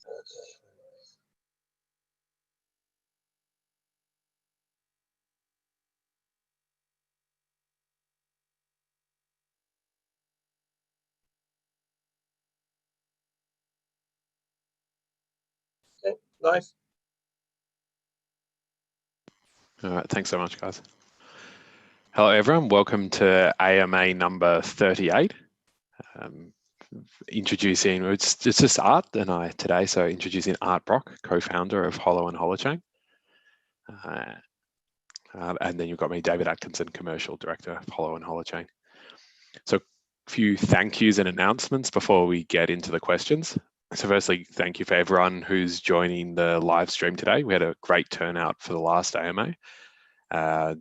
Okay, nice. All right, thanks so much, guys. Hello, everyone. Welcome to AMA number 38. Introducing, it's just Art and I today, so introducing Art Brock, co-founder of Holo and Holochain. And then you've got me, David Atkinson, commercial director of Holo and Holochain. So a few thank yous and announcements before we get into the questions. So firstly, thank you for everyone who's joining the live stream today. We had a great turnout for the last AMA. I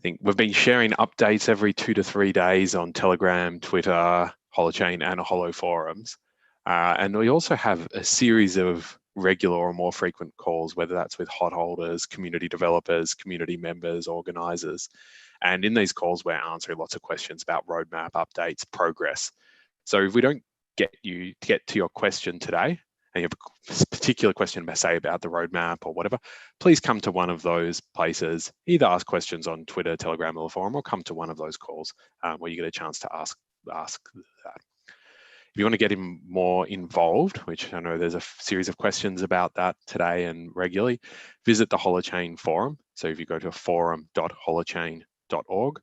think we've been sharing updates every 2 to 3 days on Telegram, Twitter, Holochain, and Holo forums. And we also have a series of regular or more frequent calls, whether that's with hot holders, community developers, community members, organizers. And in these calls, we're answering lots of questions about roadmap updates, progress. So if we don't get to your question today, and you have a particular question, say, about the roadmap or whatever, please come to one of those places, either ask questions on Twitter, Telegram, or the forum, or come to one of those calls where you get a chance to ask that. If you want to get more involved, which I know there's a series of questions about that today and regularly, visit the Holochain forum. So if you go to forum.holochain.org,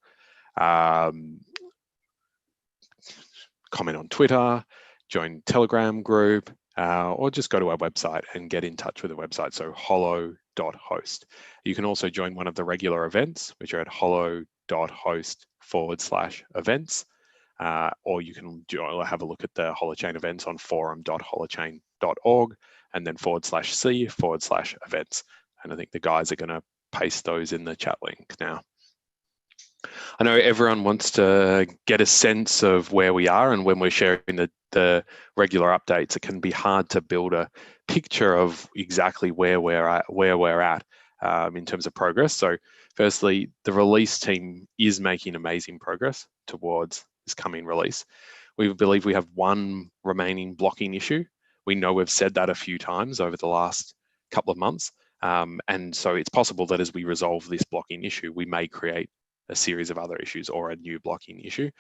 comment on Twitter, join Telegram group, or just go to our website and get in touch with the website, so holo.host. You can also join one of the regular events, which are at holo.host/events, or you can have a look at the Holochain events on forum.holochain.org and then /c/events. And I think the guys are going to paste those in the chat link now. I know everyone wants to get a sense of where we are, and when we're sharing the regular updates, it can be hard to build a picture of exactly where we're at in terms of progress. So firstly, the release team is making amazing progress towards this coming release. We believe we have one remaining blocking issue. We know we've said that a few times over the last couple of months. And so it's possible that as we resolve this blocking issue, we may create a series of other issues or a new blocking issue.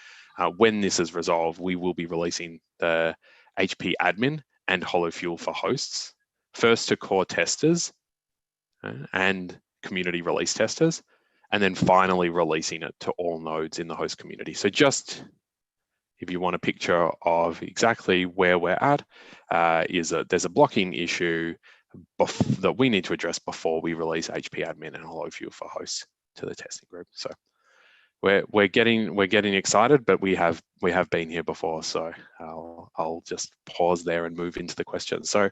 When this is resolved, we will be releasing the HP admin and HoloFuel for hosts, first to core testers and community release testers, and then finally releasing it to all nodes in the host community. So just if you want a picture of exactly where we're at, there's a blocking issue that we need to address before we release HP admin and HoloFuel for hosts to the testing group. So we're getting excited, but we have been here before. So I'll just pause there and move into the questions. So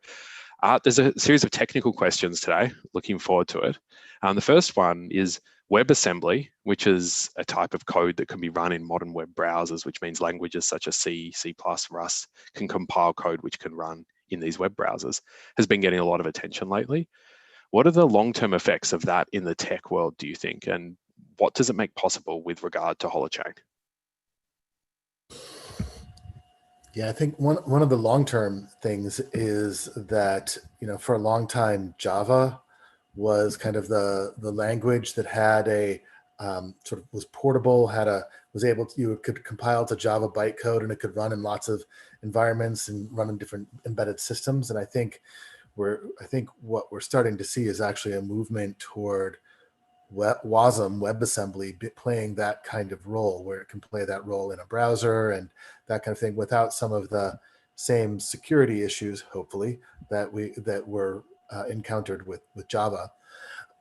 there's a series of technical questions today. Looking forward to it. The first one is WebAssembly, which is a type of code that can be run in modern web browsers, which means languages such as C, C++, Rust can compile code which can run in these web browsers, has been getting a lot of attention lately. What are the long-term effects of that in the tech world, do you think? And what does it make possible with regard to Holochain? Yeah, I think one of the long-term things is that, for a long time, Java was kind of the language that had a sort of was portable, you could compile to Java bytecode, and it could run in lots of environments and run in different embedded systems. And I think what we're starting to see is actually a movement toward WASM, WebAssembly, playing that kind of role, where it can play that role in a browser and that kind of thing without some of the same security issues, hopefully, that were encountered with Java.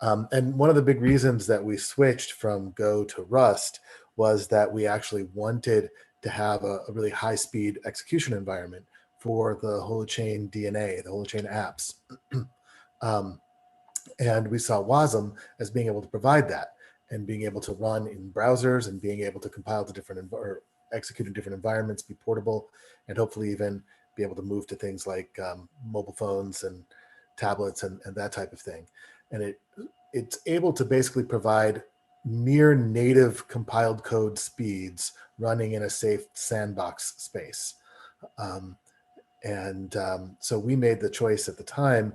And one of the big reasons that we switched from Go to Rust was that we actually wanted to have a really high-speed execution environment for the Holochain DNA, the Holochain apps. And we saw WASM as being able to provide that, and being able to run in browsers, and being able to compile to or execute in different environments, be portable, and hopefully even be able to move to things like mobile phones and tablets and that type of thing. And it's able to basically provide near native compiled code speeds running in a safe sandbox space. And so we made the choice at the time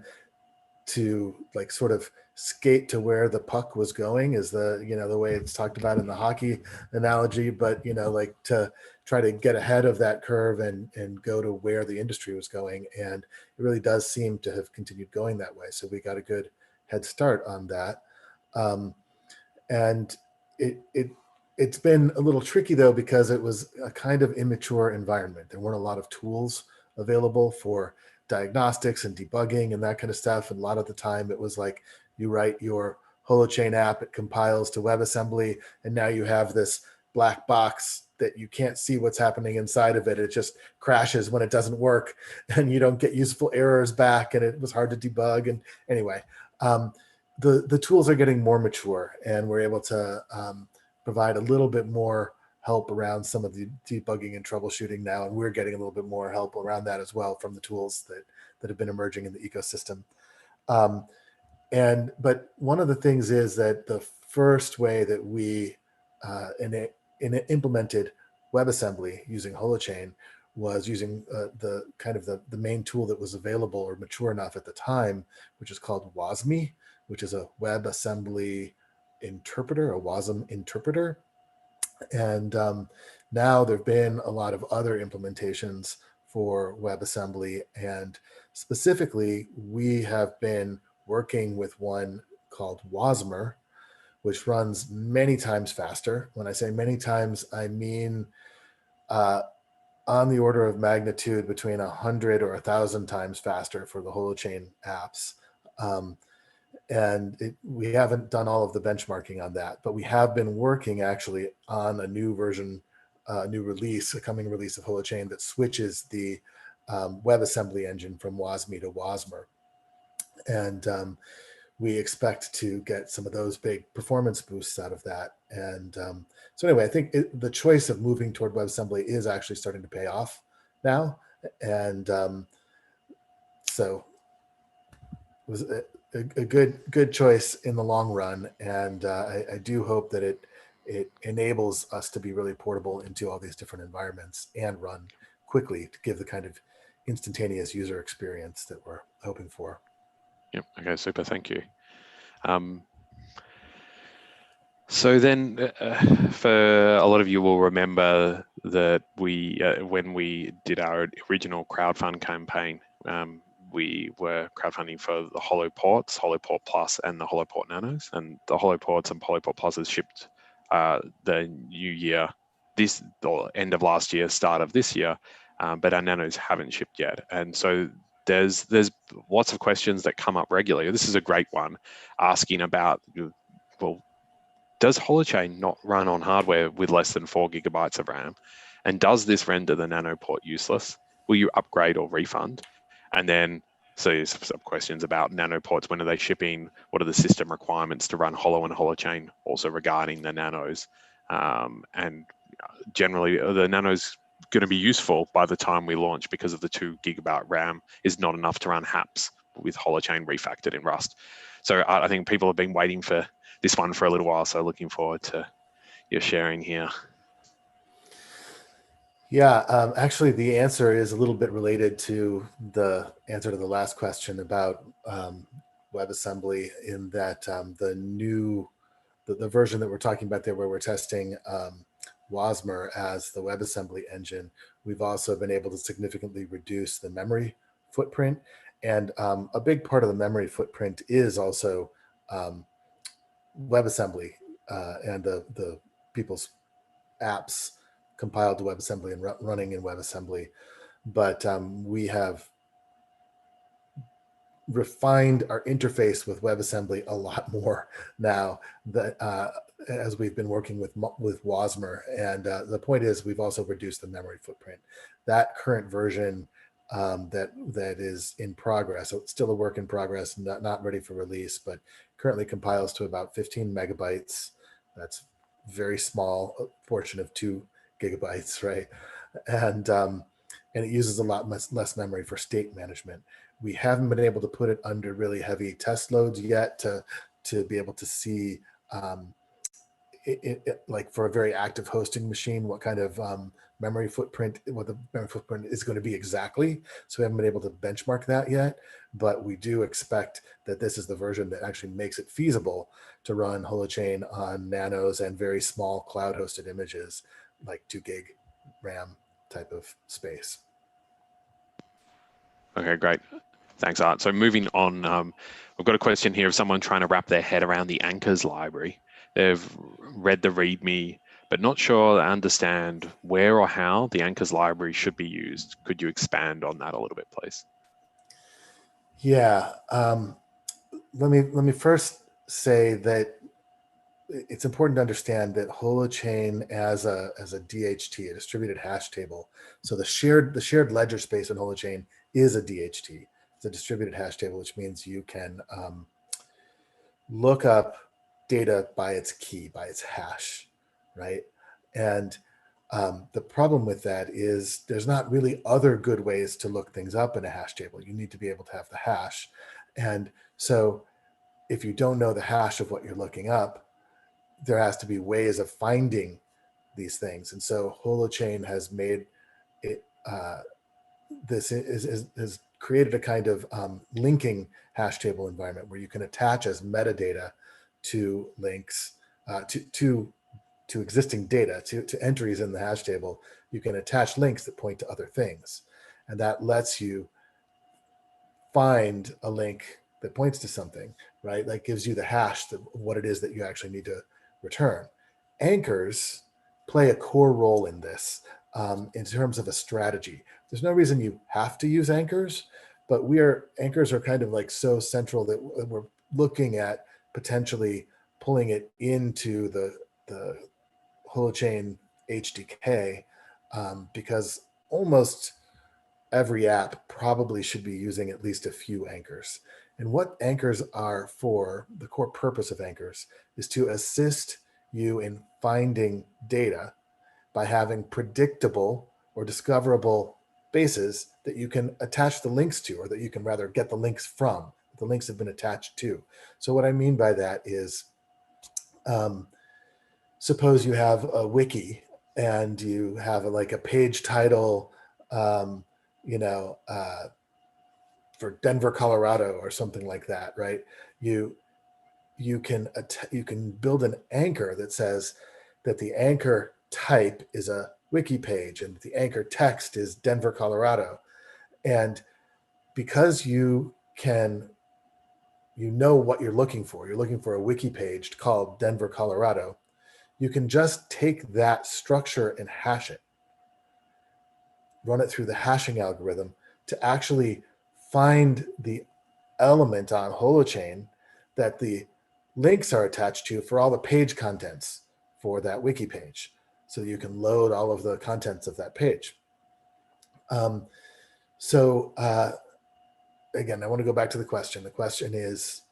to like sort of skate to where the puck was going, is the, you know, the way it's talked about in the hockey analogy, but, you know, like to try to get ahead of that curve and go to where the industry was going. And it really does seem to have continued going that way. So we got a good head start on that. And it's been a little tricky though, because it was a kind of immature environment. There weren't a lot of tools available for diagnostics and debugging and that kind of stuff. And a lot of the time it was like, you write your Holochain app, it compiles to WebAssembly, and now you have this black box that you can't see what's happening inside of it. It just crashes when it doesn't work, and you don't get useful errors back, and it was hard to debug. And anyway, the tools are getting more mature, and we're able to provide a little bit more help around some of the debugging and troubleshooting now, and we're getting a little bit more help around that as well from the tools that have been emerging in the ecosystem. But one of the things is that the first way that we implemented WebAssembly using Holochain was using the kind of the main tool that was available or mature enough at the time, which is called WASM, which is a WebAssembly interpreter, a WASM interpreter. And now there have been a lot of other implementations for WebAssembly, and specifically we have been working with one called Wasmer, which runs many times faster. When I say many times, I mean on the order of magnitude between 100 or 1,000 times faster for the Holochain apps. We haven't done all of the benchmarking on that, but we have been working actually on a new version, new release, a coming release of Holochain that switches the WebAssembly engine from WASM to Wasmer. And we expect to get some of those big performance boosts out of that. And so anyway, I think the choice of moving toward WebAssembly is actually starting to pay off now. And so it was a good choice in the long run. And I do hope that it enables us to be really portable into all these different environments and run quickly to give the kind of instantaneous user experience that we're hoping for. Yep. Okay. Super. Thank you. So then, for a lot of you will remember that we, when we did our original crowdfund campaign, we were crowdfunding for the HoloPorts, HoloPort Plus, and the HoloPort Nanos. And the HoloPorts and HoloPort Pluses shipped the new year, or end of last year, start of this year, but our Nanos haven't shipped yet. And so there's lots of questions that come up regularly. This is a great one, asking about, well, does Holochain not run on hardware with less than 4 gigabytes of RAM? And does this render the nanoport useless? Will you upgrade or refund? And then, so some questions about nanoports. When are they shipping? What are the system requirements to run Holo and Holochain? Also regarding the nanos. And generally, the nanos going to be useful by the time we launch, because of the 2 gigabyte RAM is not enough to run hApps with Holochain refactored in Rust. So I think people have been waiting for this one for a little while, so looking forward to your sharing here. Yeah, actually, the answer is a little bit related to the answer to the last question about WebAssembly, in that the version that we're talking about there, where we're testing Wasmer as the WebAssembly engine, we've also been able to significantly reduce the memory footprint. And a big part of the memory footprint is also WebAssembly and the people's apps compiled to WebAssembly and running in WebAssembly. But we have refined our interface with WebAssembly a lot more now, that as we've been working with Wasmer. And the point is, we've also reduced the memory footprint. That current version that is in progress, so it's still a work in progress, not ready for release, but currently compiles to about 15 megabytes. That's very small portion of 2 gigabytes, right? And it uses a lot less memory for state management. We haven't been able to put it under really heavy test loads yet to be able to see like for a very active hosting machine, what kind of memory footprint, what the memory footprint is going to be exactly. So we haven't been able to benchmark that yet, but we do expect that this is the version that actually makes it feasible to run Holochain on nanos and very small cloud hosted images, like 2 gig RAM type of space. Okay, great. Thanks, Art. So moving on, we've got a question here of someone trying to wrap their head around the anchors library. They've read the README, but not sure they understand where or how the anchors library should be used. Could you expand on that a little bit, please? Yeah. Let me first say that it's important to understand that Holochain as a DHT, a distributed hash table. So the shared ledger space in Holochain is a DHT. It's a distributed hash table, which means you can look up data by its key, by its hash, right? And the problem with that is there's not really other good ways to look things up in a hash table. You need to be able to have the hash. And so if you don't know the hash of what you're looking up, there has to be ways of finding these things. And so Holochain has made it, has created a kind of linking hash table environment where you can attach as metadata to links, to existing data, to entries in the hash table. You can attach links that point to other things. And that lets you find a link that points to something, right? That gives you the hash of what it is that you actually need to return. Anchors play a core role in this in terms of a strategy. There's no reason you have to use anchors, but anchors are kind of like so central that we're looking at potentially pulling it into the Holochain HDK because almost every app probably should be using at least a few anchors. And what anchors are for, the core purpose of anchors, is to assist you in finding data by having predictable or discoverable bases that you can attach the links to, or that you can rather get the links from. The links have been attached to. So what I mean by that is, suppose you have a wiki and you have like a page title, for Denver, Colorado, or something like that, right? You can build an anchor that says that the anchor type is a wiki page and the anchor text is Denver, Colorado. And because you know what you're looking for a wiki page called Denver, Colorado, you can just take that structure and hash it, run it through the hashing algorithm to actually find the element on Holochain that the links are attached to for all the page contents for that wiki page. So you can load all of the contents of that page. Again, I want to go back to the question. The question is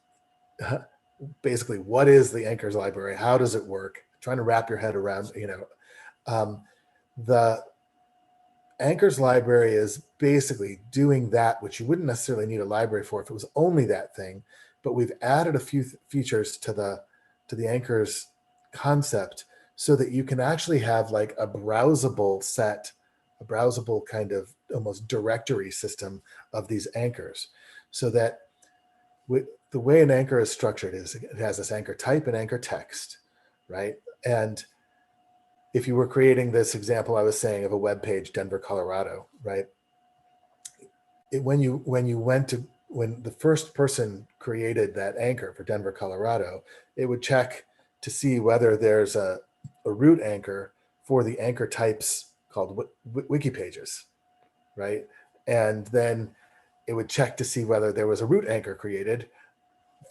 basically, what is the anchors library? How does it work? Trying to wrap your head around, the anchors library is basically doing that which you wouldn't necessarily need a library for if it was only that thing, but we've added a few features to the anchors concept so that you can actually have like a browsable kind of almost directory system of these anchors, so that the way an anchor is structured is it has this anchor type and anchor text, right? And if you were creating this example I was saying of a web page, Denver, Colorado, right? When the first person created that anchor for Denver, Colorado, it would check to see whether there's a root anchor for the anchor types called wiki pages, right? And then it would check to see whether there was a root anchor created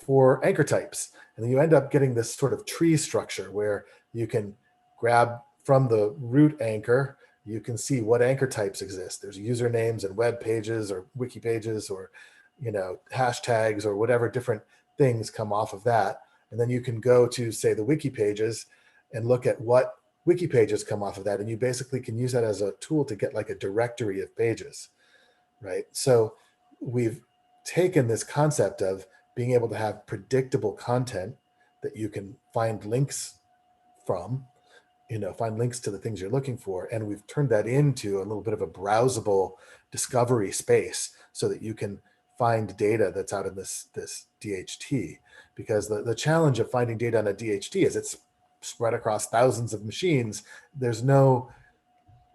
for anchor types. And then you end up getting this sort of tree structure where you can grab from the root anchor, you can see what anchor types exist. There's usernames and web pages or wiki pages or hashtags or whatever different things come off of that. And then you can go to, say, the wiki pages and look at what wiki pages come off of that. And you basically can use that as a tool to get like a directory of pages, right? So we've taken this concept of being able to have predictable content that you can find links from, find links to the things you're looking for. And we've turned that into a little bit of a browsable discovery space so that you can find data that's out in this DHT. Because the challenge of finding data on a DHT is it's spread across thousands of machines. There's no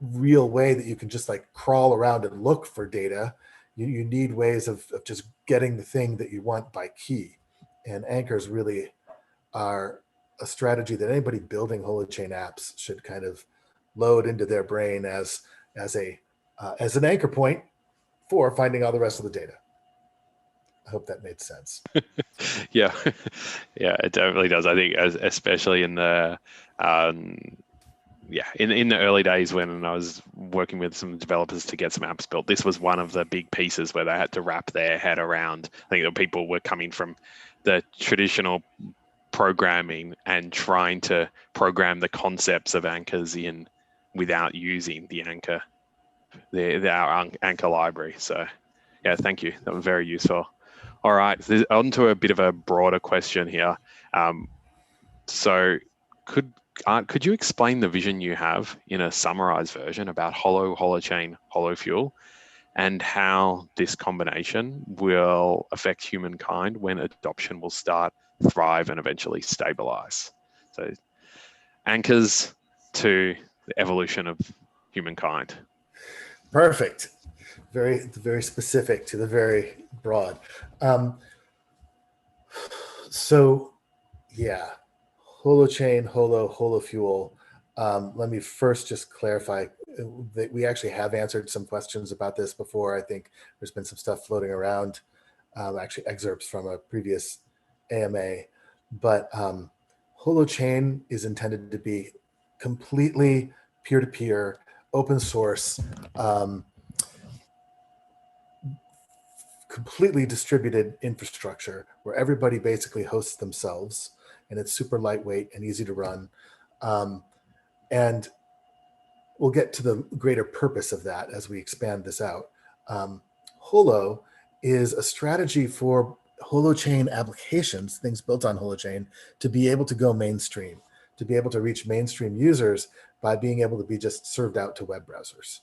real way that you can just like crawl around and look for data. You need ways of just getting the thing that you want by key. And anchors really are a strategy that anybody building Holochain apps should kind of load into their brain as an anchor point for finding all the rest of the data. I hope that made sense. Yeah, yeah, it definitely does. I think, especially in the in the early days when I was working with some developers to get some apps built, this was one of the big pieces where they had to wrap their head around. I think that people were coming from the traditional programming and trying to program the concepts of anchors in without using the anchor, our anchor library. So yeah, thank you. That was very useful. All right, on to a bit of a broader question here. So could you explain the vision you have in a summarized version about Holochain, HoloFuel, and how this combination will affect humankind when adoption will start, thrive, and eventually stabilize? So anchors to the evolution of humankind. Perfect. Very specific to the very broad. So yeah, Holochain, HoloFuel. Let me first just clarify that we actually have answered some questions about this before. I think there's been some stuff floating around, actually excerpts from a previous AMA. But Holochain is intended to be completely peer-to-peer, open source, completely distributed infrastructure where everybody basically hosts themselves, and it's super lightweight and easy to run. And we'll get to the greater purpose of that as we expand this out. Holo is a strategy for Holochain applications, things built on Holochain, to be able to go mainstream, to be able to reach mainstream users by being able to be just served out to web browsers.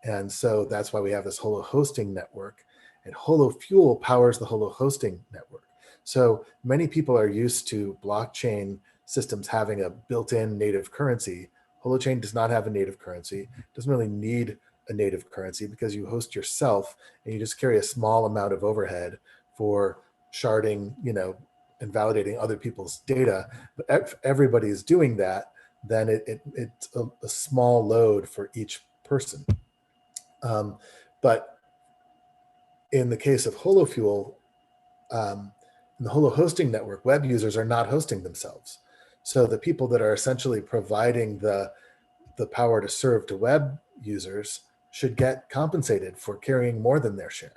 And so that's why we have this Holo hosting network, and HoloFuel powers the Holo hosting network. So many people are used to blockchain systems having a built-in native currency. Holochain does not have a native currency. It doesn't really need a native currency because you host yourself and you just carry a small amount of overhead for sharding, and validating other people's data. But if everybody is doing that, then it's a small load for each person. But in the case of HoloFuel, in the Holo hosting network, web users are not hosting themselves. So the people that are essentially providing the power to serve to web users should get compensated for carrying more than their share.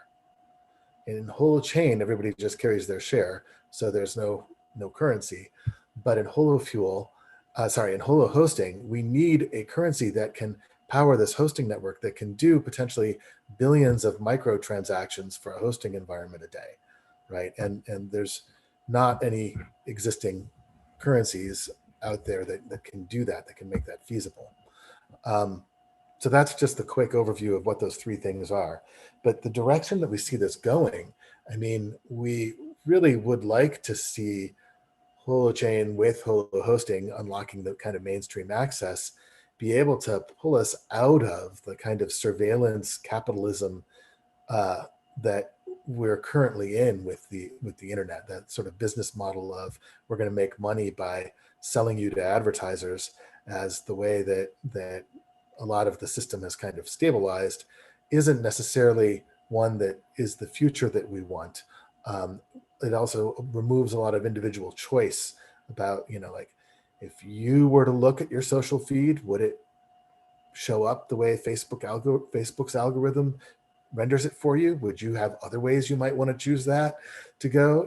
In Holochain, everybody just carries their share, so there's no currency. But in HoloFuel, in Holo hosting, we need a currency that can power this hosting network that can do potentially billions of microtransactions for a hosting environment a day, right? And there's not any existing currencies out there that can do that can make that feasible. So that's just the quick overview of what those three things are. But the direction that we see this going, I mean, we really would like to see Holochain with Holo hosting unlocking the kind of mainstream access, be able to pull us out of the kind of surveillance capitalism that we're currently in with the internet, that sort of business model of we're going to make money by selling you to advertisers as the way that a lot of the system has kind of stabilized, isn't necessarily one that is the future that we want. It also removes a lot of individual choice about, like if you were to look at your social feed, would it show up the way Facebook's algorithm renders it for you? Would you have other ways you might want to choose that to go?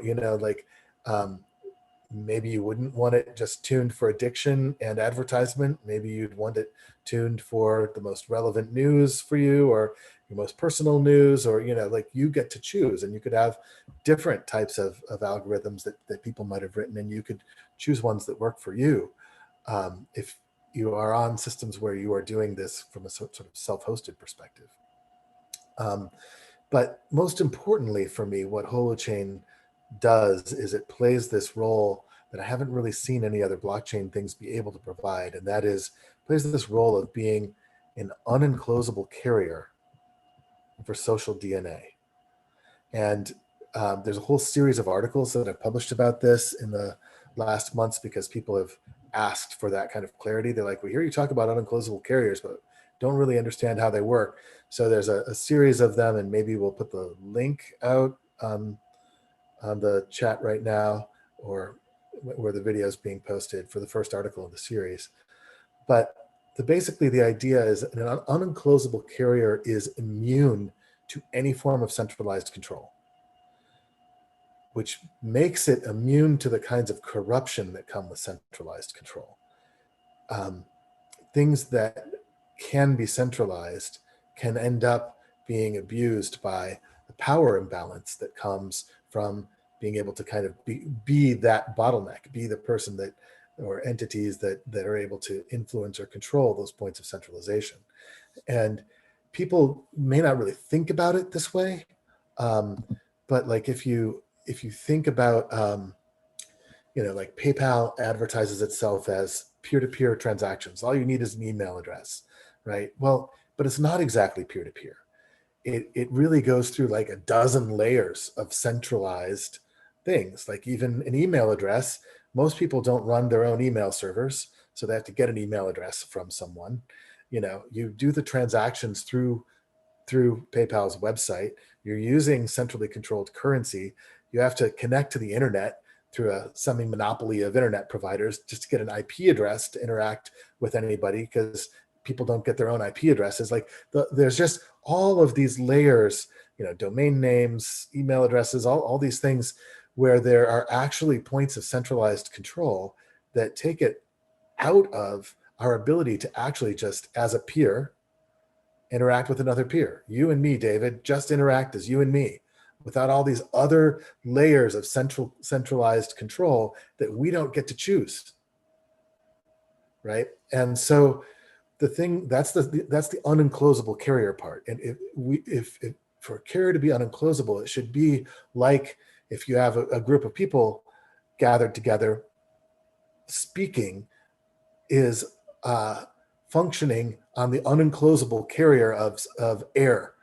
Maybe you wouldn't want it just tuned for addiction and advertisement. Maybe you'd want it tuned for the most relevant news for you, or your most personal news, or, you get to choose, and you could have different types of algorithms that people might have written, and you could choose ones that work for you. if you are on systems where you are doing this from a sort of self-hosted perspective. But most importantly for me, what Holochain does is it plays this role that I haven't really seen any other blockchain things be able to provide, and that is plays this role of being an unenclosable carrier for social DNA. And there's a whole series of articles that I've published about this in the last months because people have asked for that kind of clarity. They're like, we hear you talk about unenclosable carriers, but don't really understand how they work. So there's a series of them, and maybe we'll put the link out on the chat right now, or where the video is being posted for the first article of the series. But basically the idea is an unenclosable carrier is immune to any form of centralized control, which makes it immune to the kinds of corruption that come with centralized control. Things that can be centralized can end up being abused by the power imbalance that comes from being able to kind of be that bottleneck, be the person that, or entities that are able to influence or control those points of centralization. And people may not really think about it this way, but like if you think about, like PayPal advertises itself as peer-to-peer transactions. All you need is an email address, right? Well, but it's not exactly peer-to-peer. It really goes through like a dozen layers of centralized things. Like even an email address, most people don't run their own email servers, so they have to get an email address from someone. You do the transactions through PayPal's website. You're using centrally controlled currency. You have to connect to the internet through a semi-monopoly of internet providers just to get an IP address to interact with anybody, because people don't get their own IP addresses. Like there's just all of these layers, domain names, email addresses, all these things where there are actually points of centralized control that take it out of our ability to actually just, as a peer, interact with another peer. You and me, David, just interact as you and me, without all these other layers of centralized control that we don't get to choose, right? And so the thing, that's the unenclosable carrier part. And if for a carrier to be unenclosable, it should be like if you have a group of people gathered together, speaking is functioning on the unenclosable carrier of air,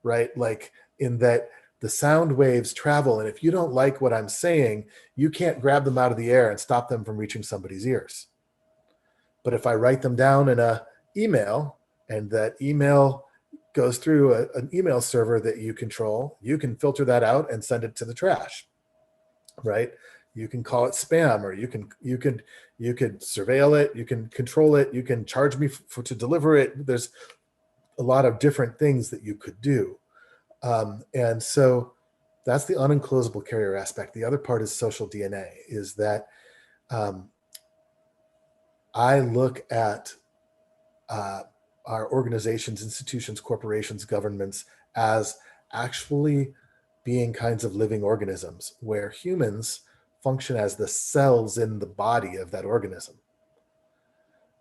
right? Like in that the sound waves travel, and if you don't like what I'm saying, you can't grab them out of the air and stop them from reaching somebody's ears. But if I write them down in a email, and that email goes through an email server that you control, you can filter that out and send it to the trash, right? You can call it spam, or you could surveil it, you can control it, you can charge me to deliver it. There's a lot of different things that you could do. And so that's the unenclosable carrier aspect. The other part is social DNA, is that I look at our organizations, institutions, corporations, governments as actually being kinds of living organisms, where humans function as the cells in the body of that organism,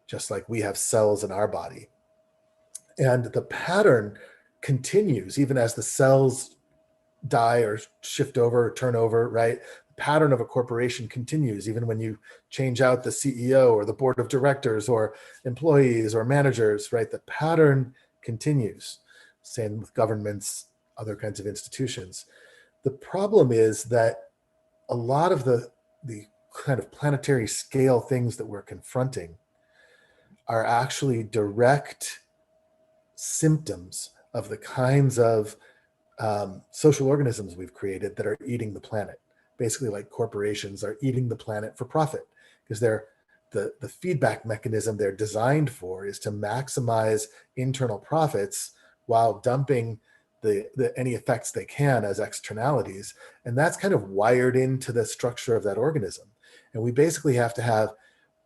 just like we have cells in our body. And the pattern continues even as the cells die or shift over or turn over, right? The pattern of a corporation continues even when you change out the CEO or the board of directors or employees or managers, right? The pattern continues. Same with governments, other kinds of institutions. The problem is that a lot of the kind of planetary scale things that we're confronting are actually direct symptoms of the kinds of social organisms we've created that are eating the planet. Basically, like corporations are eating the planet for profit, because they're the feedback mechanism they're designed for is to maximize internal profits while dumping any effects they can as externalities. And that's kind of wired into the structure of that organism. And we basically have to have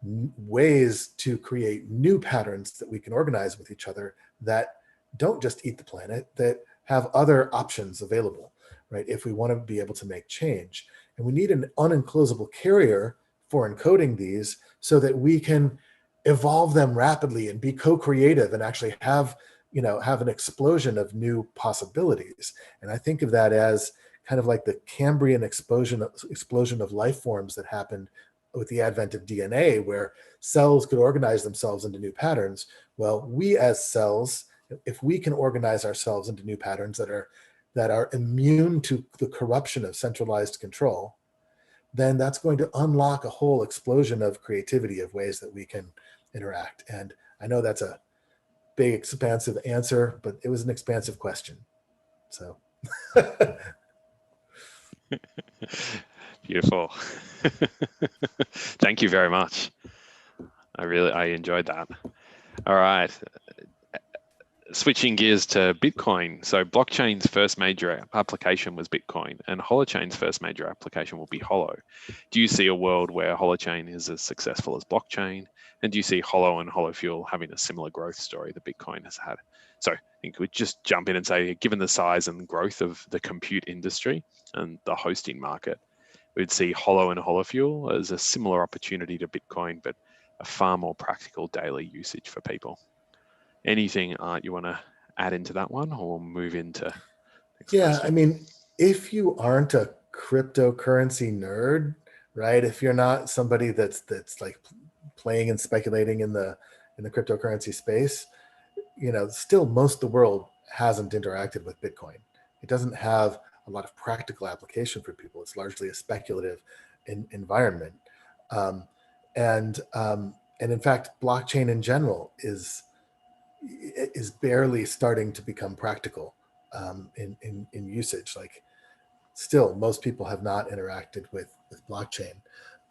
ways to create new patterns that we can organize with each other that don't just eat the planet, that have other options available, right? If we want to be able to make change. And we need an unenclosable carrier for encoding these so that we can evolve them rapidly and be co-creative and actually have, have an explosion of new possibilities. And I think of that as kind of like the Cambrian explosion of life forms that happened with the advent of DNA, where cells could organize themselves into new patterns. Well, we as cells, if we can organize ourselves into new patterns that are immune to the corruption of centralized control, then that's going to unlock a whole explosion of creativity of ways that we can interact. And I know that's a big, expansive answer, but it was an expansive question. So. Beautiful. Thank you very much. I enjoyed that. All right. Switching gears to Bitcoin. So blockchain's first major application was Bitcoin, and Holochain's first major application will be Holo. Do you see a world where Holochain is as successful as blockchain? And do you see Holo and HoloFuel having a similar growth story that Bitcoin has had? So I think we'd just jump in and say, given the size and growth of the compute industry and the hosting market, we'd see Holo and HoloFuel as a similar opportunity to Bitcoin, but a far more practical daily usage for people. Anything, Art, you want to add into that one, or move into next question? I mean, if you aren't a cryptocurrency nerd, right? If you're not somebody that's like playing and speculating in the cryptocurrency space, still most of the world hasn't interacted with Bitcoin. It doesn't have a lot of practical application for people. It's largely a speculative environment, and in fact, blockchain in general is barely starting to become practical in usage. Like, still, most people have not interacted with blockchain,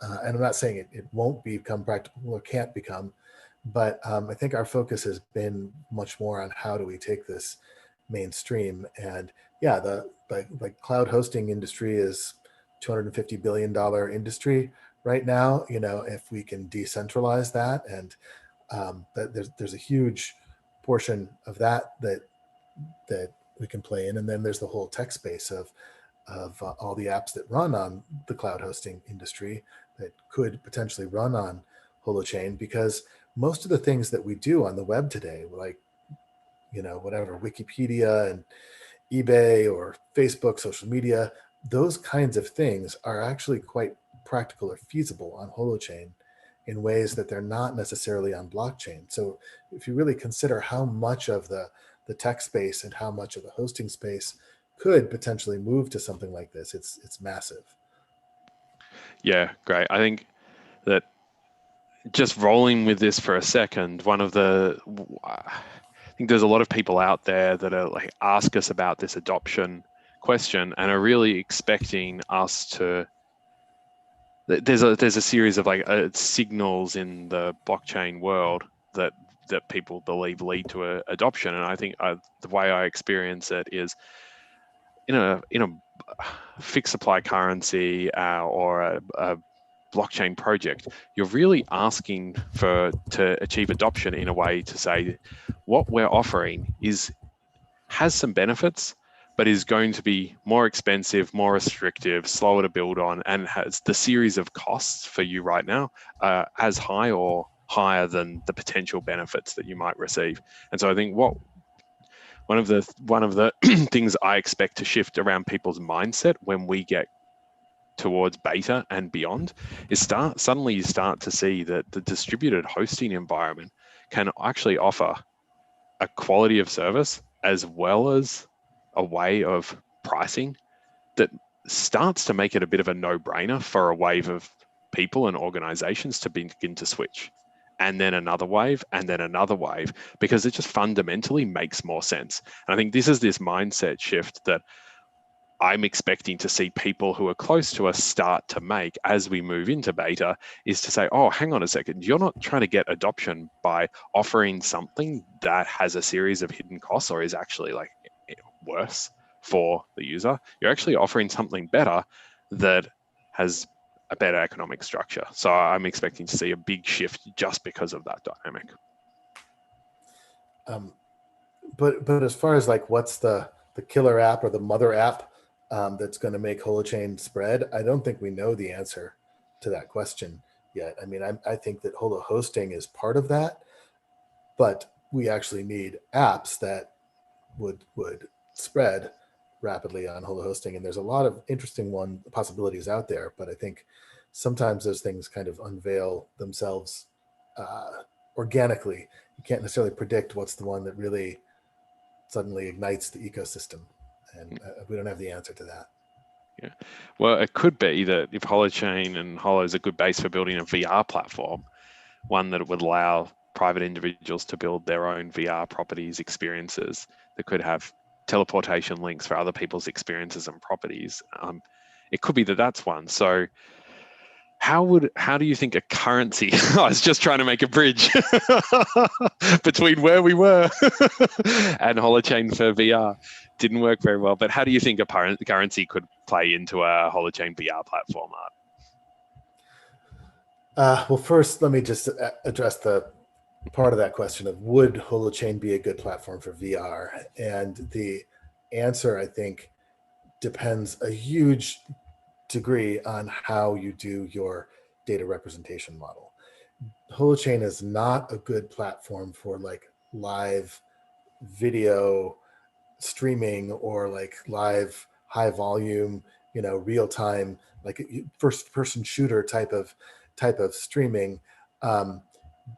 and I'm not saying it won't become practical or can't become, but I think our focus has been much more on how do we take this mainstream. And yeah, the cloud hosting industry is $250 billion industry right now. If we can decentralize that, and there's a huge portion of that we can play in. And then there's the whole tech space of all the apps that run on the cloud hosting industry that could potentially run on Holochain, because most of the things that we do on the web today, like, whatever, Wikipedia and eBay or Facebook, social media, those kinds of things are actually quite practical or feasible on Holochain in ways that they're not necessarily on blockchain. So if you really consider how much of the tech space and how much of the hosting space could potentially move to something like this, it's massive. Yeah, great. I think that just rolling with this for a second, I think there's a lot of people out there that are like, ask us about this adoption question and are really expecting us to. There's a series of signals in the blockchain world that people believe lead to adoption, and I think the way I experience it is in a fixed supply currency or a blockchain project. You're really asking to achieve adoption in a way to say what we're offering has some benefits, but is going to be more expensive, more restrictive, slower to build on, and has the series of costs for you right now as high or higher than the potential benefits that you might receive. And so I think one of the things I expect to shift around people's mindset when we get towards beta and beyond is suddenly you start to see that the distributed hosting environment can actually offer a quality of service as well as a way of pricing that starts to make it a bit of a no-brainer for a wave of people and organizations to begin to switch, and then another wave, and then another wave, because it just fundamentally makes more sense. And I think this is this mindset shift that I'm expecting to see people who are close to us start to make as we move into beta, is to say, oh, hang on a second, you're not trying to get adoption by offering something that has a series of hidden costs or is actually like worse for the user. You're actually offering something better that has a better economic structure. So I'm expecting to see a big shift just because of that dynamic. But as far as like what's the killer app or the mother app that's going to make Holochain spread, I don't think we know the answer to that question yet. I mean, I think that Holo hosting is part of that, but we actually need apps that would spread rapidly on Holo hosting. And there's a lot of interesting possibilities out there, but I think sometimes those things kind of unveil themselves organically. You can't necessarily predict what's the one that really suddenly ignites the ecosystem, and we don't have the answer to that. Yeah, well, it could be that if Holochain and Holo is a good base for building a VR platform, one that would allow private individuals to build their own VR properties, experiences that could have teleportation links for other people's experiences and properties. It could be that that's one. So how do you think a currency, I was just trying to make a bridge between where we were and Holochain for VR. Didn't work very well, but how do you think a currency could play into a Holochain VR platform, Art? Well, first, let me just address the part of that question of would Holochain be a good platform for VR? And the answer, I think, depends a huge degree on how you do your data representation model. Holochain is not a good platform for like live video streaming or like live high volume, real time, like first person shooter type of streaming.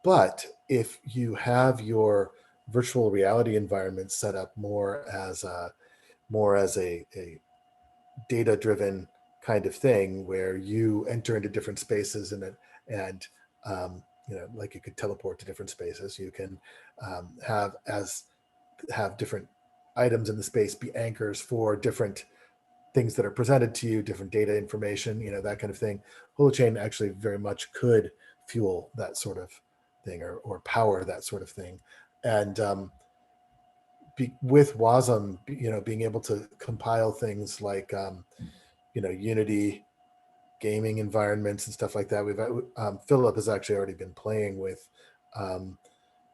But if you have your virtual reality environment set up more as a data driven kind of thing where you enter into different spaces and like you could teleport to different spaces, you can have different items in the space be anchors for different things that are presented to you, different data information, that kind of thing. Holochain actually very much could fuel that sort of thing or power that sort of thing. And with WASM, being able to compile things like, Unity gaming environments and stuff like that. Philip has actually already been playing with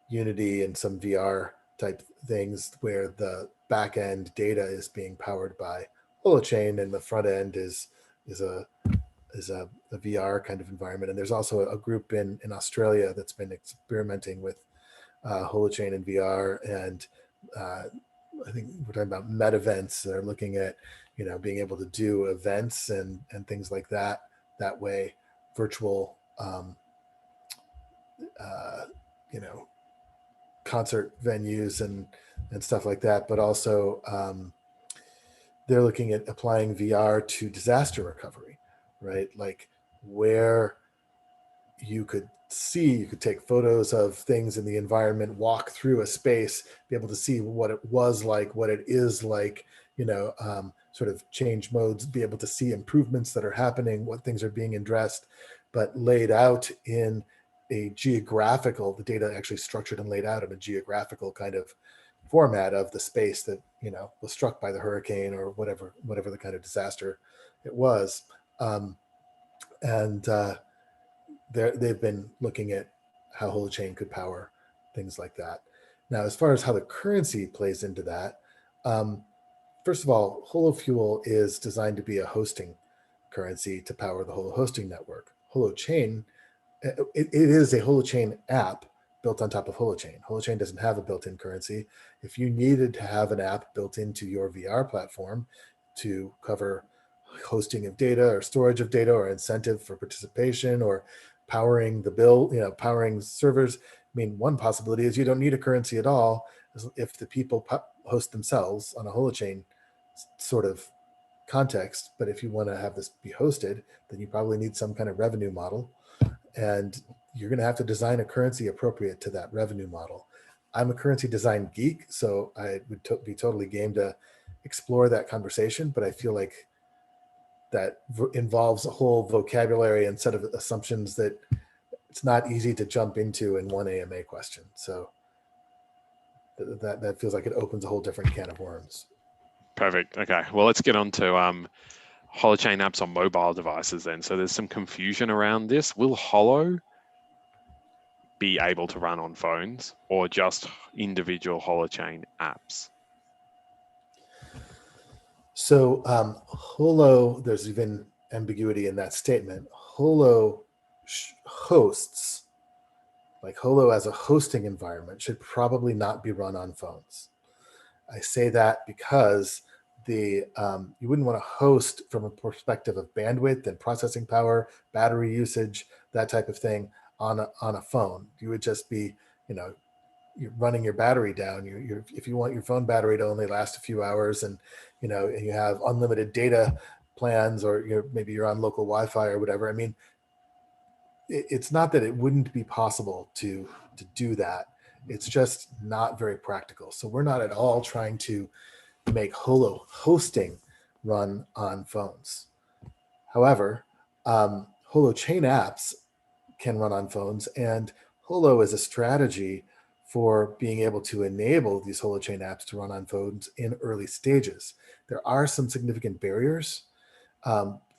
Unity and some VR type things where the back end data is being powered by Holochain and the front end is a VR kind of environment. And there's also a group in Australia that's been experimenting with Holochain and VR, and I think we're talking about med events. They're looking at being able to do events and things like that way, virtual concert venues and stuff like that. But also they're looking at applying VR to disaster recovery, right? Like where you could take photos of things in the environment, walk through a space, be able to see what it was like, what it is like, sort of change modes, be able to see improvements that are happening, what things are being addressed, but laid out in a geographical, the data actually structured and laid out in a geographical kind of format of the space that, was struck by the hurricane or whatever the kind of disaster it was. They've been looking at how Holochain could power things like that. Now, as far as how the currency plays into that, first of all, HoloFuel is designed to be a hosting currency to power the Holo hosting network. Holochain, it is a Holochain app built on top of Holochain. Holochain doesn't have a built-in currency. If you needed to have an app built into your VR platform to cover hosting of data or storage of data or incentive for participation or powering the bill, powering servers. I mean, one possibility is you don't need a currency at all if the people host themselves on a Holochain sort of context. But if you want to have this be hosted, then you probably need some kind of revenue model. And you're going to have to design a currency appropriate to that revenue model. I'm a currency design geek, so I would be totally game to explore that conversation, but I feel like that involves a whole vocabulary and set of assumptions that it's not easy to jump into in one AMA question. So that feels like it opens a whole different can of worms. Perfect. Okay. Well, let's get on to Holochain apps on mobile devices then. So there's some confusion around this. Will Holo be able to run on phones or just individual Holochain apps? So Holo, there's even ambiguity in that statement. Holo hosts, like Holo as a hosting environment, should probably not be run on phones. I say that because you wouldn't want to host from a perspective of bandwidth and processing power, battery usage, that type of thing on a phone. You would just be, you're running your battery down. If you want your phone battery to only last a few hours, and and you have unlimited data plans, or maybe you're on local Wi-Fi or whatever. I mean, it's not that it wouldn't be possible to do that. It's just not very practical. So we're not at all trying to make Holo hosting run on phones. However, Holochain apps can run on phones, and Holo is a strategy for being able to enable these Holochain apps to run on phones in early stages. There are some significant barriers,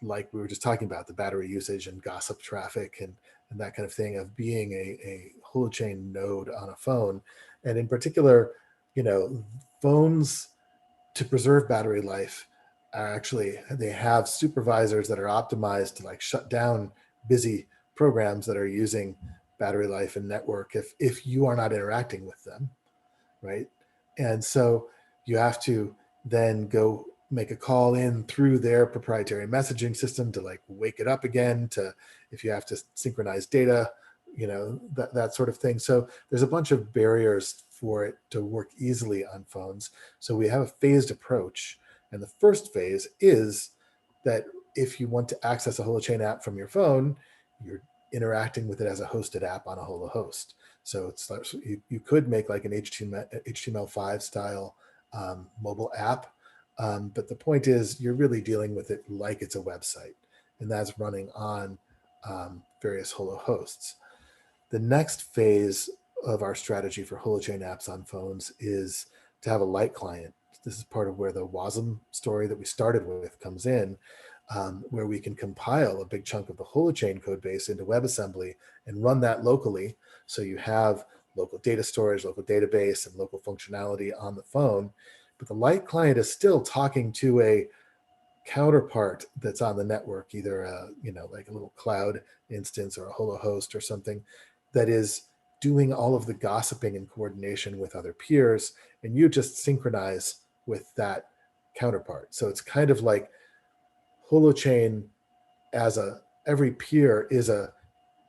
like we were just talking about, the battery usage and gossip traffic and that kind of thing of being a Holochain node on a phone. And in particular, phones, to preserve battery life, they have supervisors that are optimized to like shut down busy programs that are using battery life and network if you are not interacting with them, right? And so you have to then go make a call in through their proprietary messaging system to like wake it up again, to if you have to synchronize data, that sort of thing. So there's a bunch of barriers for it to work easily on phones. So we have a phased approach. And the first phase is that if you want to access a Holochain app from your phone, you're interacting with it as a hosted app on a Holo host. So it's like, you could make like an HTML5 style mobile app. But the point is, you're really dealing with it like it's a website, and that's running on various Holo hosts. The next phase of our strategy for Holochain apps on phones is to have a light client. This is part of where the WASM story that we started with comes in, where we can compile a big chunk of the Holochain code base into WebAssembly and run that locally. So you have local data storage, local database, and local functionality on the phone. But the light client is still talking to a counterpart that's on the network, either like a little cloud instance or a Holo host or something that is doing all of the gossiping and coordination with other peers, and you just synchronize with that counterpart. So it's kind of like Holochain every peer is a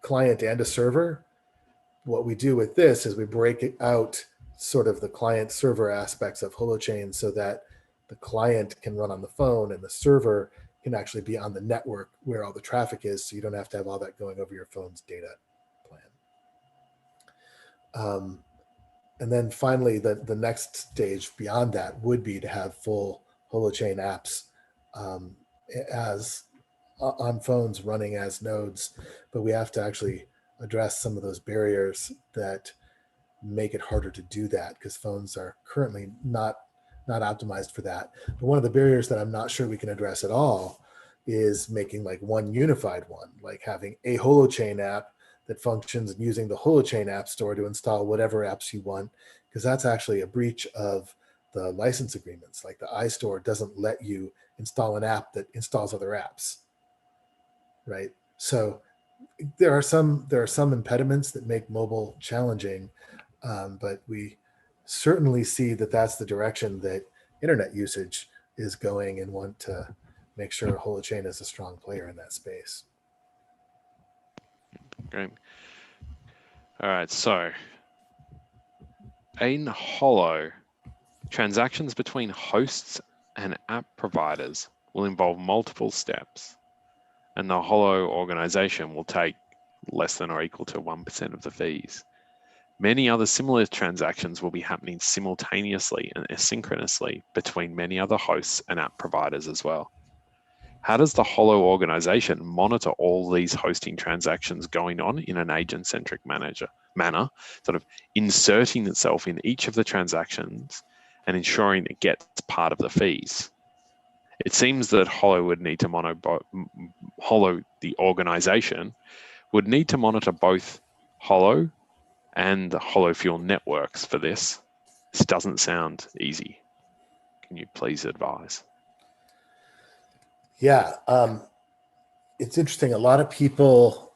client and a server. What we do with this is we break it out, sort of the client server aspects of Holochain, so that the client can run on the phone and the server can actually be on the network where all the traffic is, so you don't have to have all that going over your phone's data plan. And then finally, the next stage beyond that would be to have full Holochain apps as on phones running as nodes, but we have to actually address some of those barriers that make it harder to do that, because phones are currently not optimized for that. But one of the barriers that I'm not sure we can address at all is making like one unified one, like having a Holochain app that functions and using the Holochain app store to install whatever apps you want, because that's actually a breach of the license agreements. Like the iStore doesn't let you install an app that installs other apps, right? So there are some impediments that make mobile challenging, but we certainly see that that's the direction that internet usage is going, and want to make sure Holochain is a strong player in that space. Great. All right, so in Holo, transactions between hosts and app providers will involve multiple steps, and the Holo organization will take less than or equal to 1% of the fees. Many other similar transactions will be happening simultaneously and asynchronously between many other hosts and app providers as well. How does the Holo organization monitor all these hosting transactions going on in an agent-centric manner, sort of inserting itself in each of the transactions and ensuring it gets part of the fees? It seems that Holo, the organization, would need to monitor both Holo and the HoloFuel networks for this. This doesn't sound easy. Can you please advise? Yeah, it's interesting. A lot of people,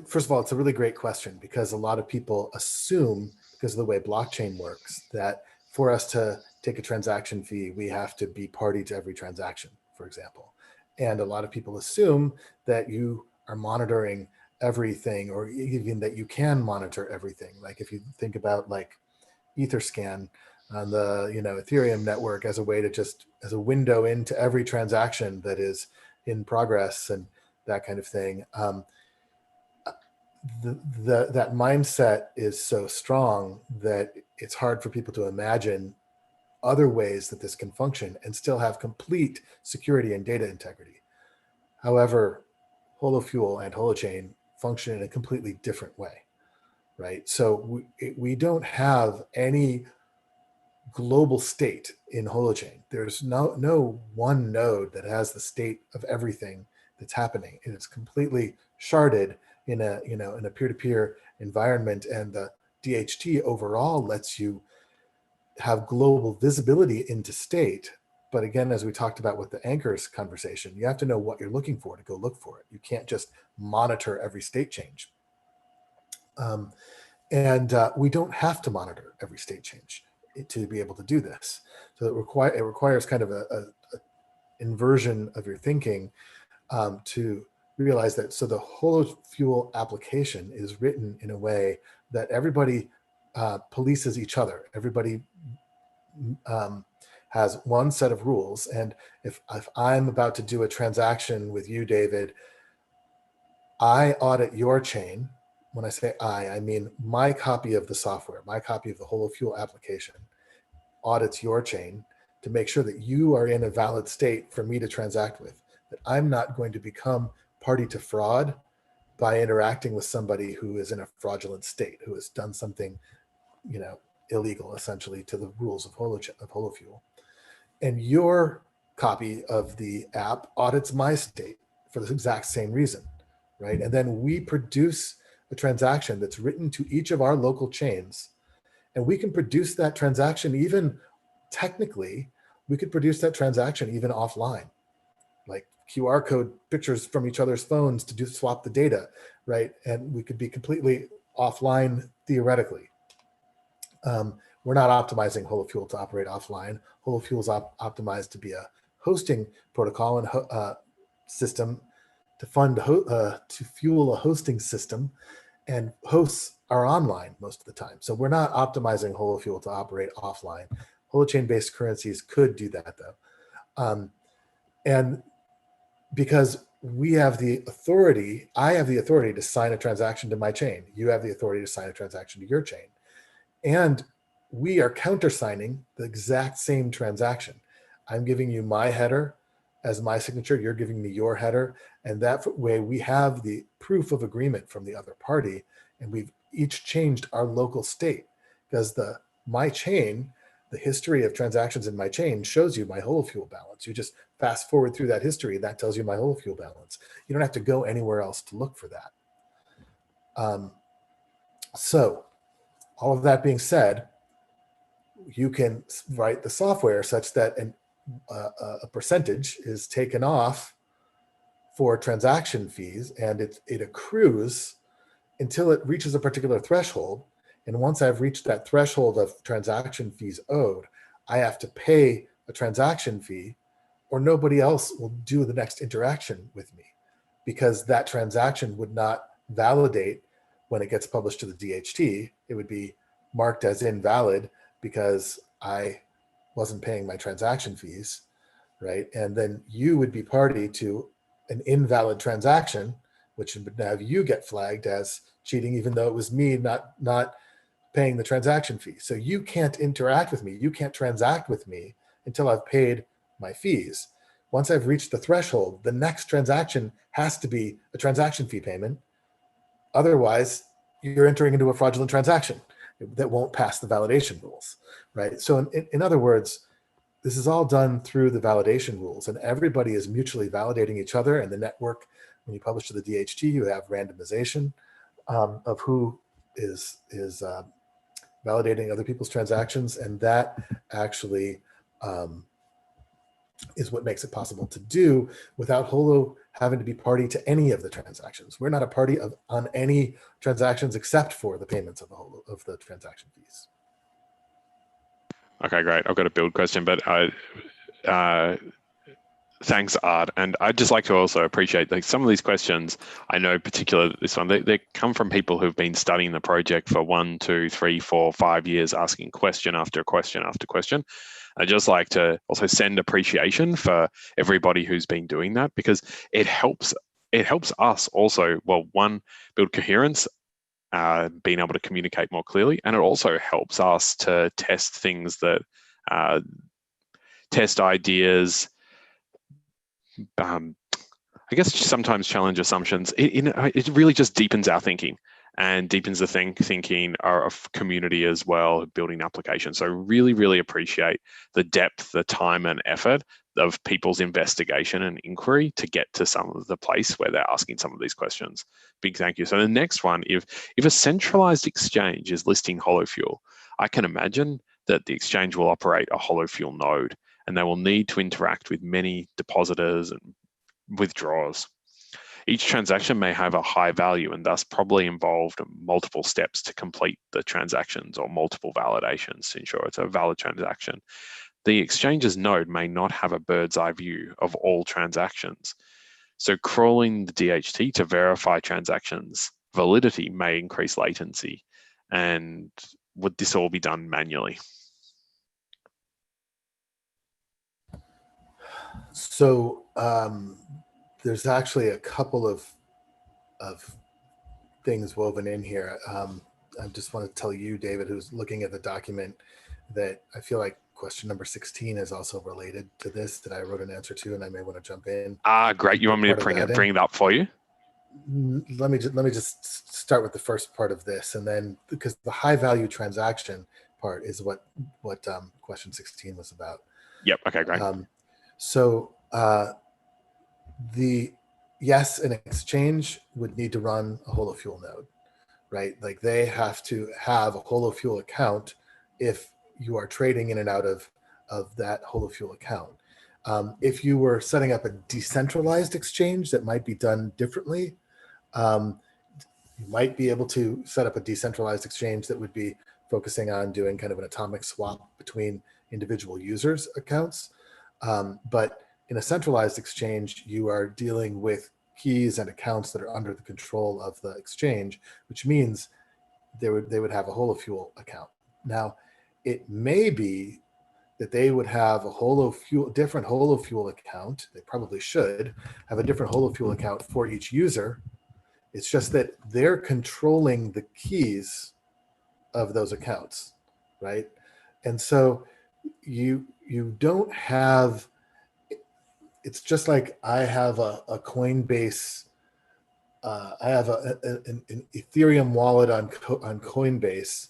first of all, it's a really great question because a lot of people assume, because of the way blockchain works, that for us to take a transaction fee, we have to be party to every transaction, for example. And a lot of people assume that you are monitoring everything, or even that you can monitor everything. Like if you think about like Etherscan on the Ethereum network as a way to just as a window into every transaction that is in progress and that kind of thing. That mindset is so strong that it's hard for people to imagine other ways that this can function and still have complete security and data integrity. However, HoloFuel and Holochain function in a completely different way, right? So we don't have any global state in Holochain. There's no one node that has the state of everything that's happening. It is completely sharded in a peer-to-peer environment, and the DHT overall lets you have global visibility into state. But again, as we talked about with the anchors conversation, you have to know what you're looking for to go look for it. You can't just monitor every state change. We don't have to monitor every state change to be able to do this. So it requires kind of a inversion of your thinking to realize that. So the HoloFuel application is written in a way that everybody polices each other. Everybody has one set of rules. And if I'm about to do a transaction with you, David, I audit your chain. When I say I mean my copy of the software, my copy of the HoloFuel application audits your chain to make sure that you are in a valid state for me to transact with, that I'm not going to become party to fraud by interacting with somebody who is in a fraudulent state, who has done something, illegal essentially to the rules of HoloFuel. And your copy of the app audits my state for the exact same reason, right? And then we produce a transaction that's written to each of our local chains. And we can produce that transaction even technically, we could produce that transaction even offline, like QR code pictures from each other's phones to swap the data, right? And we could be completely offline theoretically. We're not optimizing HoloFuel to operate offline. HoloFuel is optimized to be a hosting protocol and system to to fuel a hosting system, and hosts are online most of the time. So we're not optimizing HoloFuel to operate offline. Holochain-based currencies could do that though. And because we have the authority, I have the authority to sign a transaction to my chain. You have the authority to sign a transaction to your chain. And we are countersigning the exact same transaction. I'm giving you my header as my signature, you're giving me your header. And that way we have the proof of agreement from the other party, and we've each changed our local state, because my chain, the history of transactions in my chain shows you my HoloFuel balance. You just fast forward through that history, that tells you my HoloFuel balance. You don't have to go anywhere else to look for that. So all of that being said, you can write the software such that a percentage is taken off for transaction fees, and it accrues until it reaches a particular threshold. And once I've reached that threshold of transaction fees owed, I have to pay a transaction fee, or nobody else will do the next interaction with me, because that transaction would not validate when it gets published to the DHT. It would be marked as invalid because I wasn't paying my transaction fees, right? And then you would be party to an invalid transaction, which would have you get flagged as cheating, even though it was me not paying the transaction fee. So you can't interact with me. You can't transact with me until I've paid my fees. Once I've reached the threshold, the next transaction has to be a transaction fee payment. Otherwise, you're entering into a fraudulent transaction that won't pass the validation rules, right? So in other words, this is all done through the validation rules, and everybody is mutually validating each other. And the network, when you publish to the DHT, you have randomization of who is validating other people's transactions, and that actually is what makes it possible to do without Holo having to be party to any of the transactions. We're not a party on any transactions except for the payments of the transaction fees. Okay, great. I've got a build question, but thanks, Art. And I'd just like to also appreciate, like, some of these questions, I know particularly this one, they come from people who've been studying the project for 1, 2, 3, 4, 5 years, asking question after question after question. I'd just like to also send appreciation for everybody who's been doing that, because it helps us also, well, one, build coherence, being able to communicate more clearly, and it also helps us to test things that test ideas, I guess sometimes challenge assumptions. It really just deepens our thinking and deepens the thinking of community as well, building applications. So really, really appreciate the depth, the time and effort of people's investigation and inquiry to get to some of the place where they're asking some of these questions. Big thank you. So the next one, if a centralized exchange is listing HoloFuel, I can imagine that the exchange will operate a HoloFuel node, and they will need to interact with many depositors and withdrawers. Each transaction may have a high value and thus probably involved multiple steps to complete the transactions, or multiple validations to ensure it's a valid transaction. The exchange's node may not have a bird's eye view of all transactions. So crawling the DHT to verify transactions validity may increase latency. And would this all be done manually? So there's actually a couple of things woven in here. I just want to tell you, David, who's looking at the document, that I feel like question number 16 is also related to this, that I wrote an answer to, and I may want to jump in. Great. You want me to bring it up for you? Let me just start with the first part of this, and then, because the high value transaction part is what question 16 was about. Yep. Okay, great. Yes, an exchange would need to run a HoloFuel node, right? Like, they have to have a HoloFuel account if you are trading in and out of that HoloFuel account. If you were setting up a decentralized exchange, that might be done differently. You might be able to set up a decentralized exchange that would be focusing on doing kind of an atomic swap between individual users' accounts. But in a centralized exchange, you are dealing with keys and accounts that are under the control of the exchange, which means they would have a HoloFuel account. Now, it may be that they would have a different HoloFuel account. They probably should have a different HoloFuel account for each user. It's just that they're controlling the keys of those accounts, right? And so you don't have, it's just like I have a Coinbase, I have an Ethereum wallet on Coinbase,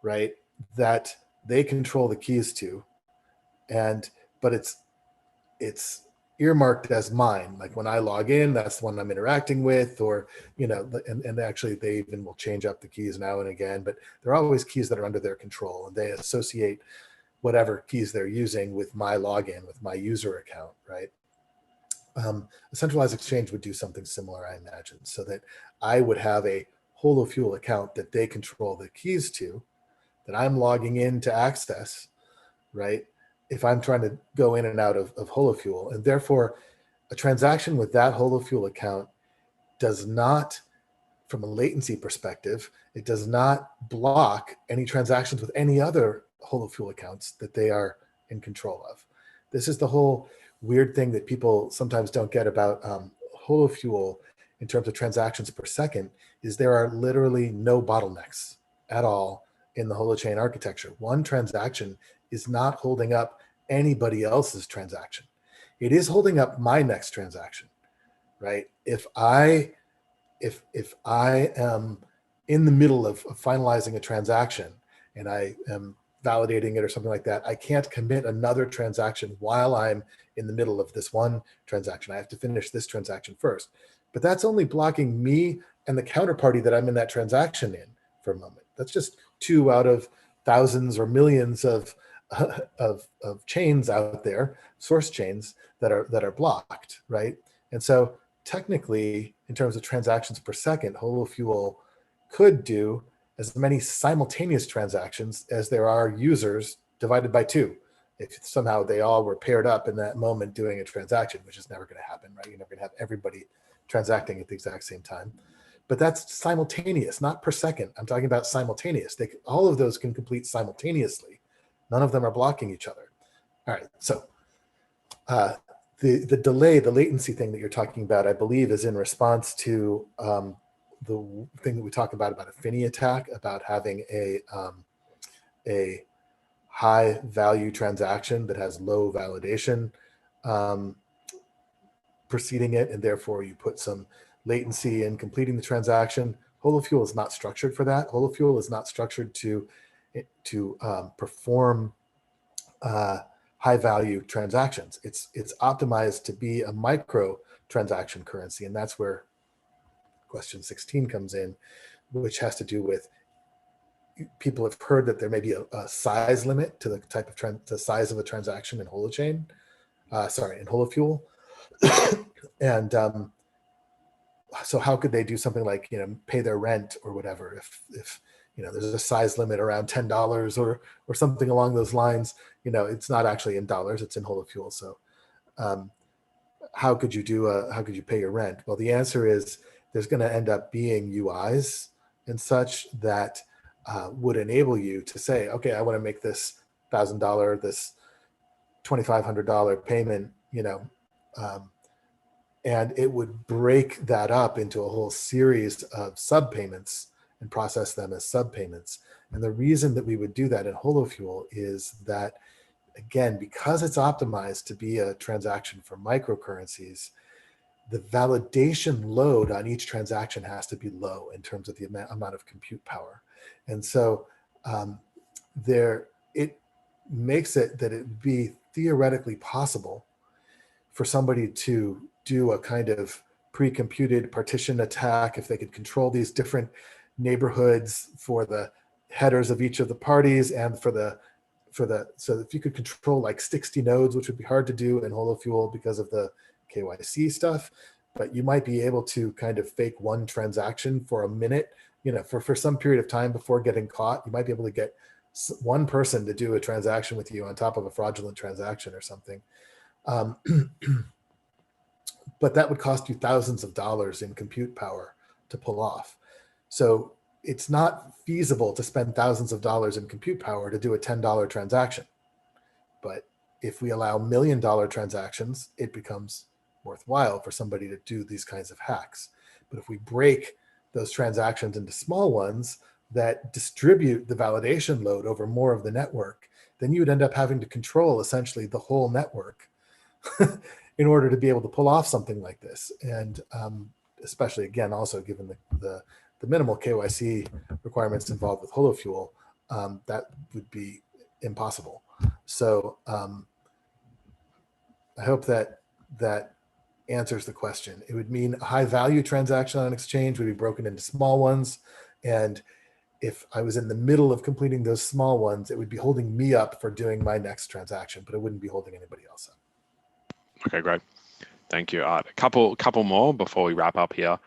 right? That they control the keys to, but it's earmarked as mine. Like, when I log in, that's the one I'm interacting with, or, and actually they even will change up the keys now and again, but they're always keys that are under their control, and they associate whatever keys they're using with my login, with my user account, right? A centralized exchange would do something similar, I imagine, so that I would have a HoloFuel account that they control the keys to, that I'm logging in to access, right? If I'm trying to go in and out of HoloFuel, and therefore a transaction with that HoloFuel account does not, from a latency perspective, it does not block any transactions with any other HoloFuel accounts that they are in control of. This is the whole weird thing that people sometimes don't get about HoloFuel in terms of transactions per second, is there are literally no bottlenecks at all in the Holochain architecture. One transaction is not holding up anybody else's transaction. It is holding up my next transaction, right? If I am in the middle of finalizing a transaction and I am validating it or something like that, I can't commit another transaction while I'm in the middle of this one transaction. I have to finish this transaction first. But that's only blocking me and the counterparty that I'm in that transaction in for a moment. That's just 2 out of thousands or millions of chains out there, source chains that are blocked, right? And so technically, in terms of transactions per second, HoloFuel could do as many simultaneous transactions as there are users divided by 2. If somehow they all were paired up in that moment doing a transaction, which is never going to happen, right? You're never going to have everybody transacting at the exact same time. But that's simultaneous, not per second. I'm talking about simultaneous. All of those can complete simultaneously. None of them are blocking each other. All right, so the delay, the latency thing that you're talking about, I believe, is in response to the thing that we talk about a Finney attack, about having a high value transaction that has low validation preceding it, and therefore you put some latency in completing the transaction. HoloFuel is not structured for that. HoloFuel is not structured to perform high value transactions. It's optimized to be a micro transaction currency, and that's where question 16 comes in, which has to do with, people have heard that there may be a size limit to the type of the size of a transaction in Holochain, in HoloFuel. And so how could they do something like, pay their rent or whatever if there's a size limit around $10 or something along those lines? It's not actually in dollars, it's in HoloFuel. So how could you pay your rent? Well, the answer is there's going to end up being UIs and such that would enable you to say, okay, I want to make this $1,000, this $2,500 payment, and it would break that up into a whole series of subpayments and process them as subpayments. And the reason that we would do that in HoloFuel is that, again, because it's optimized to be a transaction for microcurrencies, the validation load on each transaction has to be low in terms of the amount of compute power. And so it makes it that it would be theoretically possible for somebody to do a kind of pre-computed partition attack if they could control these different neighborhoods for the headers of each of the parties, and so if you could control like 60 nodes, which would be hard to do in HoloFuel because of the KYC stuff, but you might be able to kind of fake one transaction for a minute, for some period of time before getting caught. You might be able to get one person to do a transaction with you on top of a fraudulent transaction or something. But that would cost you thousands of dollars in compute power to pull off. So it's not feasible to spend thousands of dollars in compute power to do a $10 transaction. But if we allow $1 million transactions, it becomes worthwhile for somebody to do these kinds of hacks. But if we break those transactions into small ones that distribute the validation load over more of the network, then you would end up having to control essentially the whole network in order to be able to pull off something like this. And especially, again, also given the minimal KYC requirements involved with HoloFuel, that would be impossible. So I hope that answers the question. It would mean a high value transaction on an exchange would be broken into small ones. And if I was in the middle of completing those small ones, it would be holding me up for doing my next transaction, but it wouldn't be holding anybody else up. Okay, great. Thank you, Art. A couple more before we wrap up here.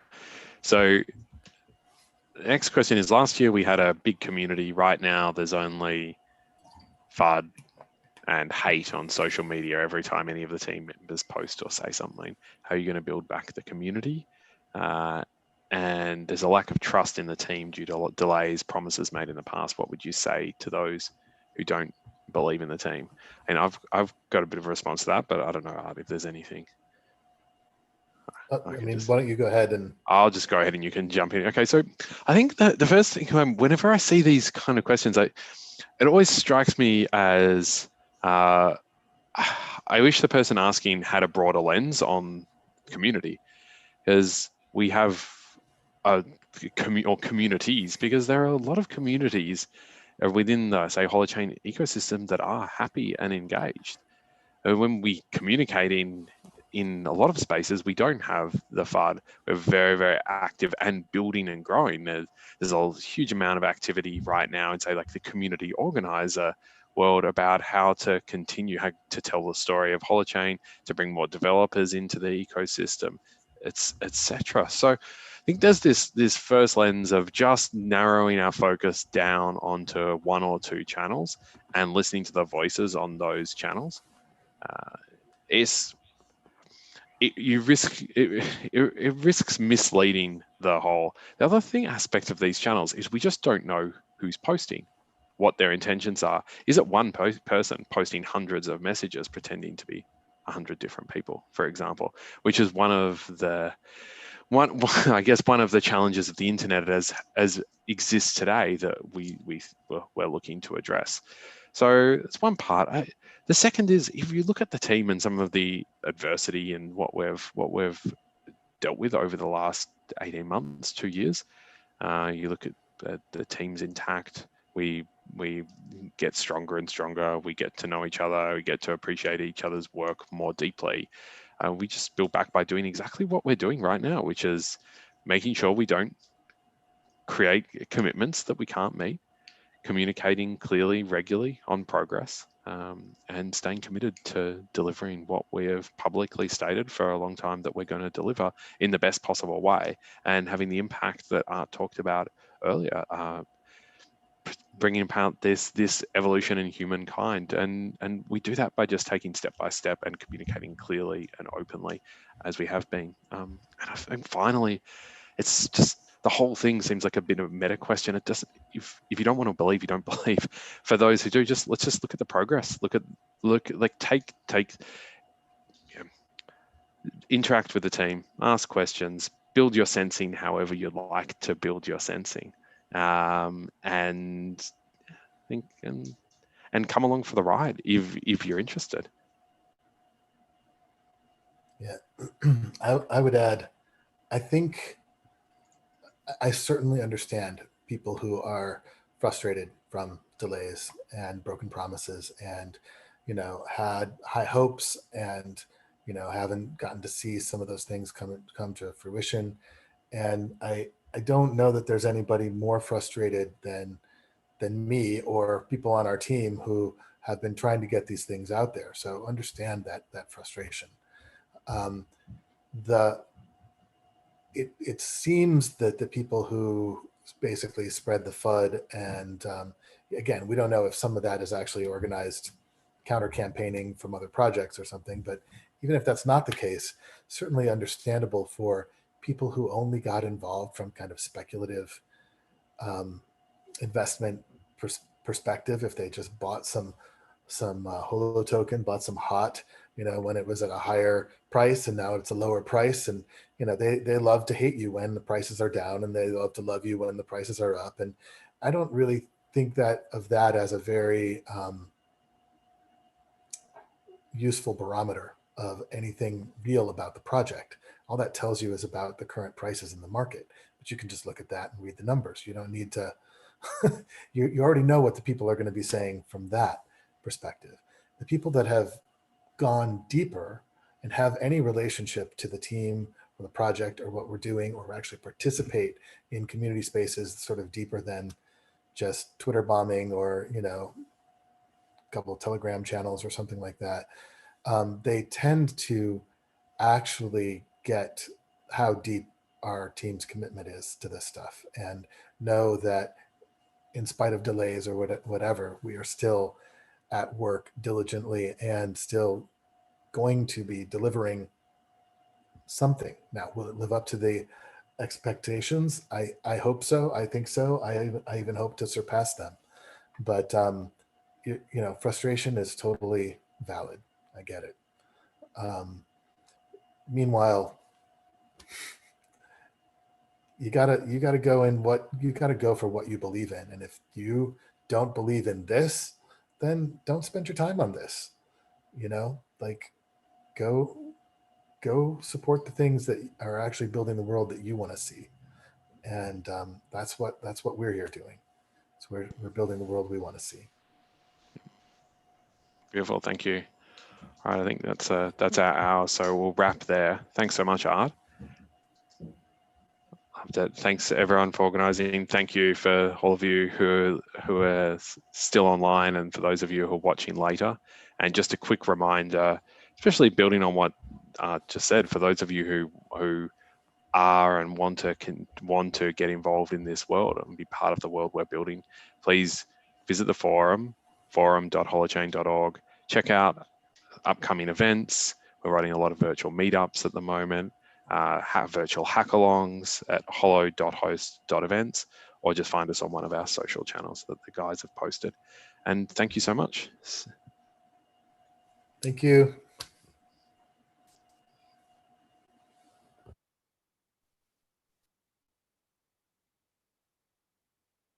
So the next question is, last year we had a big community. Right now there's only FUD and hate on social media every time any of the team members post or say something. How are you going to build back the community? And there's a lack of trust in the team due to delays, promises made in the past. What would you say to those who don't believe in the team? And I've got a bit of a response to that, but I don't know, Art, if there's anything. Why don't you go ahead and... I'll just go ahead and you can jump in. Okay, so I think the first thing, whenever I see these kind of questions, it always strikes me as I wish the person asking had a broader lens on community, because we have communities, because there are a lot of communities within the, say, Holochain ecosystem that are happy and engaged. And when we communicate in a lot of spaces, we don't have the FUD. We're very, very active and building and growing. There's a huge amount of activity right now in, say, like the community organizer world about how to continue to tell the story of Holochain, to bring more developers into the ecosystem. it's etc. So I think there's this first lens of just narrowing our focus down onto one or two channels and listening to the voices on those channels. It risks misleading the whole. The other aspect of these channels is we just don't know who's posting, what their intentions are. Is it one person posting hundreds of messages pretending to be 100 different people, for example, which is one of the challenges of the internet as exists today that we're looking to address. So that's one part. The second is, if you look at the team and some of the adversity and what we've dealt with over the last 18 months, 2 years, you look at the team's intact. We get stronger and stronger. We get to know each other. We get to appreciate each other's work more deeply. We just build back by doing exactly what we're doing right now, which is making sure we don't create commitments that we can't meet, communicating clearly, regularly on progress, and staying committed to delivering what we have publicly stated for a long time that we're going to deliver in the best possible way, and having the impact that Art talked about earlier, bringing about this evolution in humankind. And we do that by just taking step by step and communicating clearly and openly as we have been. And I think finally, it's just, the whole thing seems like a bit of a meta question. It doesn't, if you don't want to believe, you don't believe. For those who do, let's just look at the progress. Interact with the team, ask questions, build your sensing however you'd like to build your sensing, and think and come along for the ride if you're interested. Yeah, I would add, I think I certainly understand people who are frustrated from delays and broken promises, and had high hopes, and haven't gotten to see some of those things come to fruition. And I don't know that there's anybody more frustrated than me or people on our team who have been trying to get these things out there. So understand that frustration. It seems that the people who basically spread the FUD, and again, we don't know if some of that is actually organized counter campaigning from other projects or something, but even if that's not the case, certainly understandable for people who only got involved from kind of speculative investment perspective. If they just bought some Holo token, bought some hot, when it was at a higher price, and now it's a lower price, and they love to hate you when the prices are down, and they love to love you when the prices are up. And I don't really think of that as a very useful barometer of anything real about the project. All that tells you is about the current prices in the market, but you can just look at that and read the numbers. You don't need to you already know what the people are going to be saying from that perspective. The people that have gone deeper and have any relationship to the team or the project or what we're doing, or actually participate in community spaces sort of deeper than just Twitter bombing or a couple of Telegram channels or something like that, they tend to actually get how deep our team's commitment is to this stuff, and know that in spite of delays or whatever, we are still at work diligently and still going to be delivering something. Now, will it live up to the expectations? I hope so. I think so. I even hope to surpass them. But frustration is totally valid. I get it. Meanwhile, you gotta go for what you believe in. And if you don't believe in this, then don't spend your time on this. Go support the things that are actually building the world that you want to see. And that's what we're here doing. So we're building the world we want to see. Beautiful, thank you. All right, I think that's our hour, so we'll wrap there. Thanks so much, Art. Thanks everyone for organising. Thank you for all of you who are still online, and for those of you who are watching later. And just a quick reminder, especially building on what just said, for those of you who are and want to get involved in this world and be part of the world we're building, please visit the forum.holochain.org. Check out upcoming events. We're running a lot of virtual meetups at the moment. Have virtual hackalongs at holo.host.events, or just find us on one of our social channels that the guys have posted. And thank you so much. Thank you.